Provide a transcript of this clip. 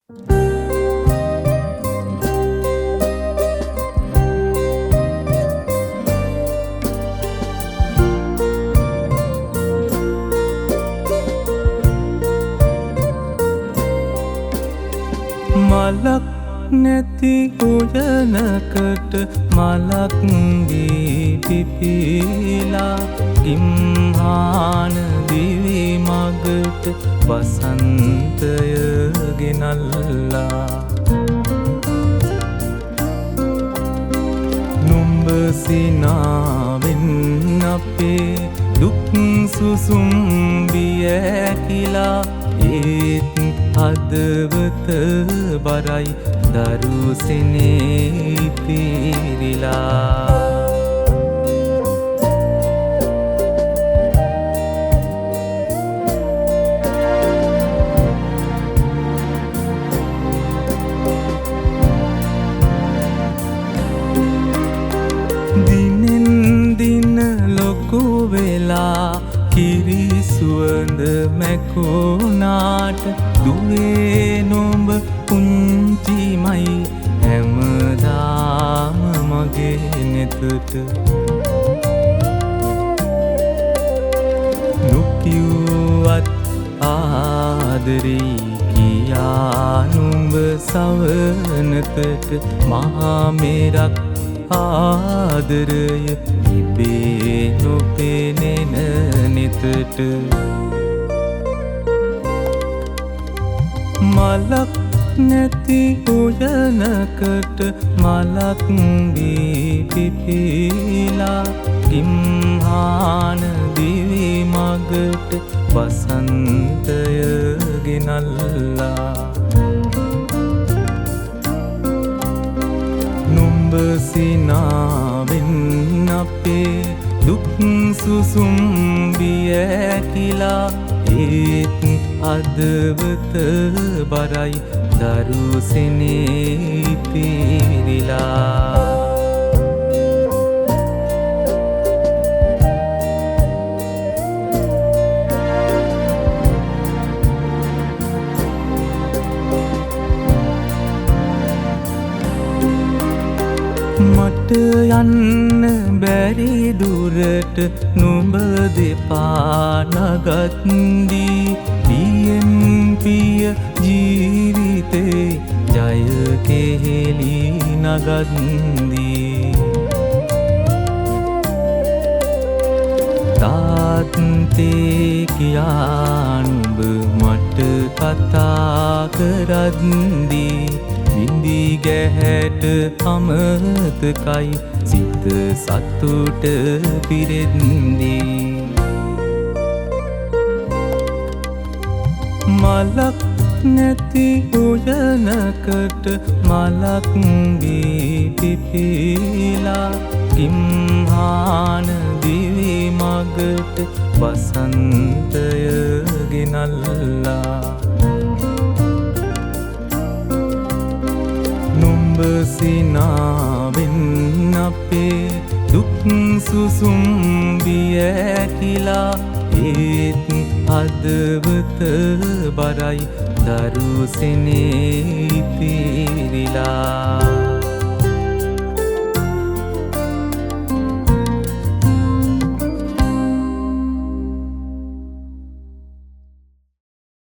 මලක් නැති උයනකට මලක් දී පිපිලා ගිම්හාන දිවි මගට වසන්තය ගෙනල්ලා නුඹ සිනාවෙන් අපේ දුක් සුසුම් බියැකිලා ඒත් හදවත බරයි දරුසෙනේ පිරිලා දිනෙන් දින ලොකු වෙලා කිරි සුවඳ මැකුණාට දුවේ නුඹ පුංචිමයි හැමදාම මගේ නෙතට නොකිව්වත් ආදරේ කියා නුඹ සවනතට මහා මෙරක් ආදරය ඉබේ නොපෙනෙන නෙතට මලක් නැති උයනකට මලක් දී පිපිලා ගිම්හාන දිවි මගට වසන්තය ගෙනල්ලා නුඹ සිනාවෙන් අපේ දුක් සුසුම් බියැකිලා ඒත් හදවත බරයි දරුසෙනේ පිරිලා මට යන්න බැරි දුරට නුඹ දෙපා නගත්දී පියෙන් පිය ජීවිතේ ජය කෙහෙලි නගත්දී තාත්තේ කියා නුඹ මට කතා කරද්දී විඳි ගැහැට අමතකයි සිත සතුට පිරෙද්දී මලක් නැති උයනකට මලක් දී පිපිලා ගිම්හාන දිවි මගට වසන්තය ගෙනල්ලා නුඹ සිනාවෙන් අපේ දුක් සුසුම් බියැකිලා ඒත් හදවත බරයි දරුසෙනේ පිරිලා